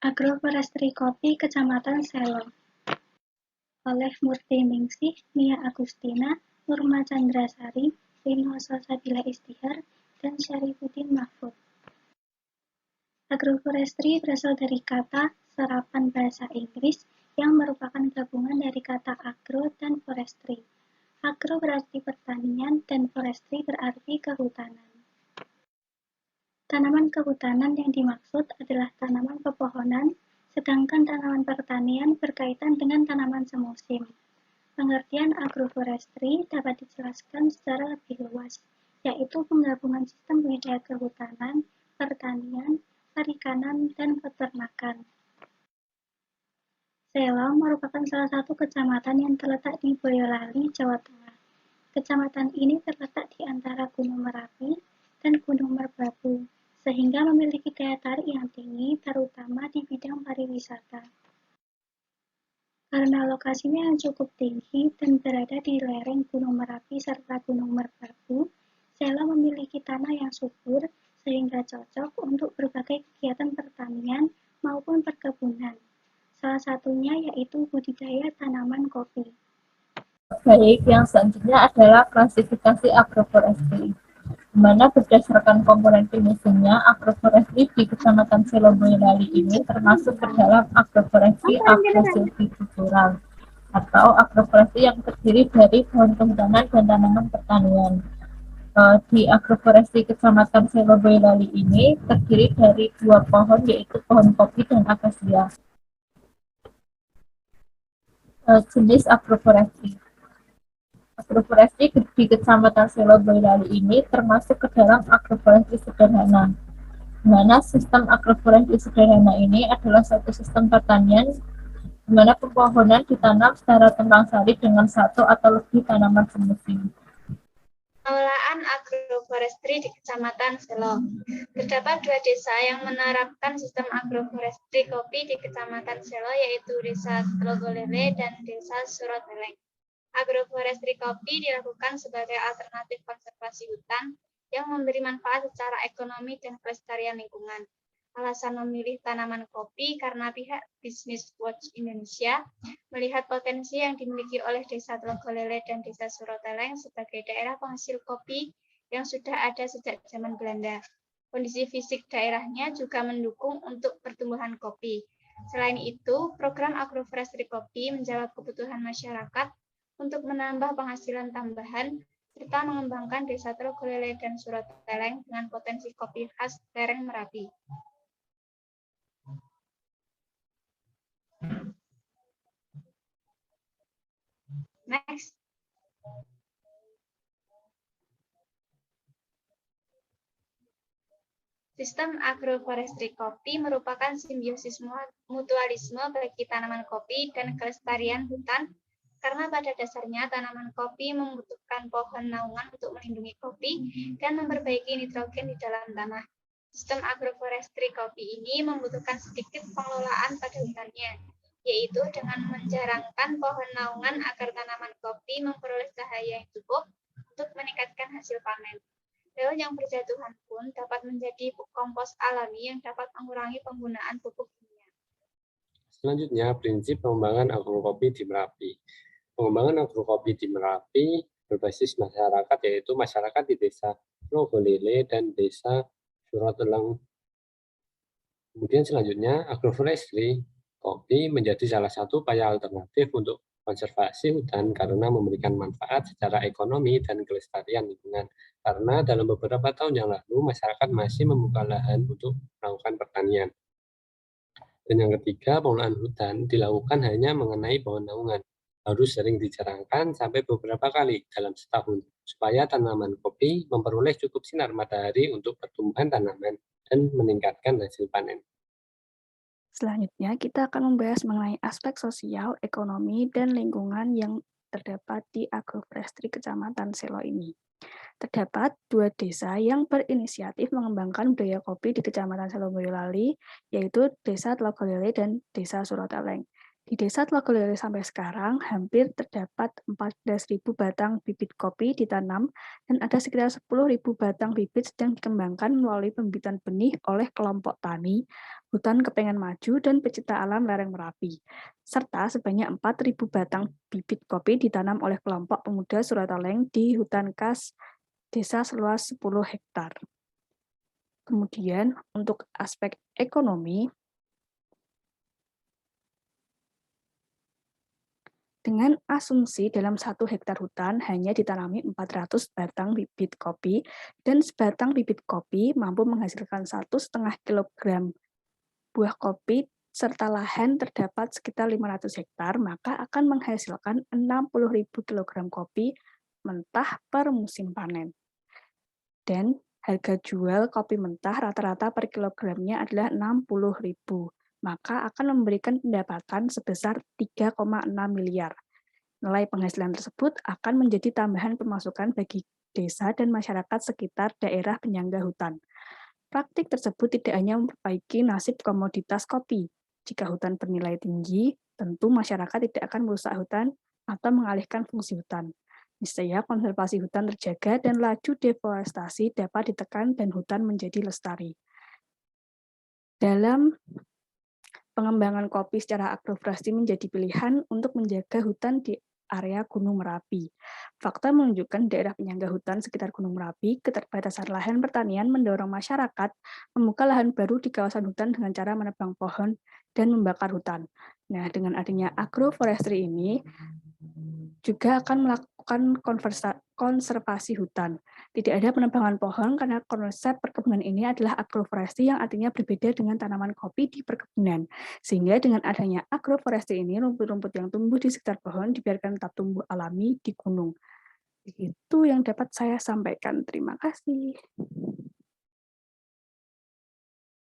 Agroforestry Kopi Kecamatan Selo oleh Murti Ningsih, Nia Agustina, Nurma Chandrasari, Rino Salsabila Istihar, dan Syarifuddin Mahfud. Agroforestry berasal dari kata serapan bahasa Inggris yang merupakan gabungan dari kata agro dan forestry. Agro berarti pertanian dan forestry berarti kehutanan. Tanaman kehutanan yang dimaksud adalah tanaman pepohonan, sedangkan tanaman pertanian berkaitan dengan tanaman semusim. Pengertian agroforestry dapat dijelaskan secara lebih luas, yaitu penggabungan sistem budidaya kehutanan, pertanian, perikanan, dan peternakan. Selo merupakan salah satu kecamatan yang terletak di Boyolali, Jawa Tengah. Kecamatan ini terletak di antara Gunung Merapi dan Gunung Merbabu, sehingga memiliki daya tarik yang tinggi, terutama di bidang pariwisata. Karena lokasinya yang cukup tinggi dan berada di lereng Gunung Merapi serta Gunung Merbabu, Selo memiliki tanah yang subur sehingga cocok untuk berbagai kegiatan pertanian maupun perkebunan. Salah satunya yaitu budidaya tanaman kopi. Baik, yang selanjutnya adalah klasifikasi agroforestry, di mana berdasarkan komponen fungsinya, agroforestry di Kecamatan Selo Boyolali ini termasuk ke dalam agroforestry agrosilvikultural atau agroforestry yang terdiri dari pohon kehutanan dan tanaman pertanian. Di agroforestry Kecamatan Selo Boyolali ini terdiri dari 2 pohon, yaitu pohon kopi dan akasia. Jenis agroforestry. Agroforestry di Kecamatan Selo Boyolali ini termasuk ke dalam agroforestry sederhana. Di mana sistem agroforestry sederhana ini adalah suatu sistem pertanian di mana pepohonan ditanam secara tumpang sari dengan satu atau lebih tanaman semusim. Pengelolaan agroforestry di Kecamatan Selo. Terdapat 2 desa yang menerapkan sistem agroforestry kopi di Kecamatan Selo, yaitu Desa Tlogolele dan Desa Suroteleng. Agroforestry kopi dilakukan sebagai alternatif konservasi hutan yang memberi manfaat secara ekonomi dan kelestarian lingkungan. Alasan memilih tanaman kopi karena pihak Business Watch Indonesia melihat potensi yang dimiliki oleh Desa Tlogolele dan Desa Suroteleng sebagai daerah penghasil kopi yang sudah ada sejak zaman Belanda. Kondisi fisik daerahnya juga mendukung untuk pertumbuhan kopi. Selain itu, program agroforestry kopi menjawab kebutuhan masyarakat untuk menambah penghasilan tambahan serta mengembangkan Desa Tlogolele dan Suroteleng dengan potensi kopi khas lereng Merapi. Next. Sistem agroforestry kopi merupakan simbiosis mutualisme bagi tanaman kopi dan kelestarian hutan, karena pada dasarnya tanaman kopi membutuhkan pohon naungan untuk melindungi kopi dan memperbaiki nitrogen di dalam tanah. Sistem agroforestry kopi ini membutuhkan sedikit pengelolaan pada hutannya, yaitu dengan menjarangkan pohon naungan agar tanaman kopi memperoleh cahaya yang cukup untuk meningkatkan hasil panen. Daun yang berjatuhan pun dapat menjadi kompos alami yang dapat mengurangi penggunaan pupuk kimia. Selanjutnya, prinsip pengembangan agrokopi di Merapi. Pengembangan agrokopi di Merapi berbasis masyarakat, yaitu masyarakat di Desa Tlogolele dan Desa Suroteleng. Kemudian selanjutnya, agroforestry kopi menjadi salah satu upaya alternatif untuk konservasi hutan karena memberikan manfaat secara ekonomi dan kelestarian lingkungan. Karena dalam beberapa tahun yang lalu, masyarakat masih membuka lahan untuk melakukan pertanian. Dan yang ketiga, pengelolaan hutan dilakukan hanya mengenai pohon naungan. Harus sering dijarangkan sampai beberapa kali dalam setahun, supaya tanaman kopi memperoleh cukup sinar matahari untuk pertumbuhan tanaman dan meningkatkan hasil panen. Selanjutnya, kita akan membahas mengenai aspek sosial, ekonomi, dan lingkungan yang terdapat di agroforestry Kecamatan Selo ini. Terdapat 2 desa yang berinisiatif mengembangkan budaya kopi di Kecamatan Selo Boyolali, yaitu Desa Tlogolele dan Desa Suroteleng. Di Desa Tlogolele sampai sekarang hampir terdapat 14.000 batang bibit kopi ditanam dan ada sekitar 10.000 batang bibit sedang dikembangkan melalui pembibitan benih oleh kelompok tani Hutan Kepengen Maju, dan Pecinta Alam Lereng Merapi, serta sebanyak 4.000 batang bibit kopi ditanam oleh kelompok pemuda Suratoleng di hutan khas desa seluas 10 hektar. Kemudian untuk aspek ekonomi, dengan asumsi dalam 1 hektar hutan hanya ditanami 400 batang bibit kopi, dan sebatang bibit kopi mampu menghasilkan 1,5 kg buah kopi, serta lahan terdapat sekitar 500 hektar, maka akan menghasilkan 60.000 kg kopi mentah per musim panen. Dan harga jual kopi mentah rata-rata per kilogramnya adalah 60.000, maka akan memberikan pendapatan sebesar 3,6 miliar. Nilai penghasilan tersebut akan menjadi tambahan pemasukan bagi desa dan masyarakat sekitar daerah penyangga hutan. Praktik tersebut tidak hanya memperbaiki nasib komoditas kopi. Jika hutan bernilai tinggi, tentu masyarakat tidak akan merusak hutan atau mengalihkan fungsi hutan. Niscaya konservasi hutan terjaga dan laju deforestasi dapat ditekan dan hutan menjadi lestari. Dalam pengembangan kopi secara agroforestry menjadi pilihan untuk menjaga hutan di area Gunung Merapi. Fakta menunjukkan daerah penyangga hutan sekitar Gunung Merapi, keterbatasan lahan pertanian mendorong masyarakat membuka lahan baru di kawasan hutan dengan cara menebang pohon dan membakar hutan. Nah, dengan adanya agroforestry ini juga akan melakukan konservasi hutan. Tidak ada penebangan pohon karena konsep perkebunan ini adalah agroforestry yang artinya berbeda dengan tanaman kopi di perkebunan. Sehingga dengan adanya agroforestry ini, rumput-rumput yang tumbuh di sekitar pohon dibiarkan tetap tumbuh alami di gunung. Itu yang dapat saya sampaikan. Terima kasih.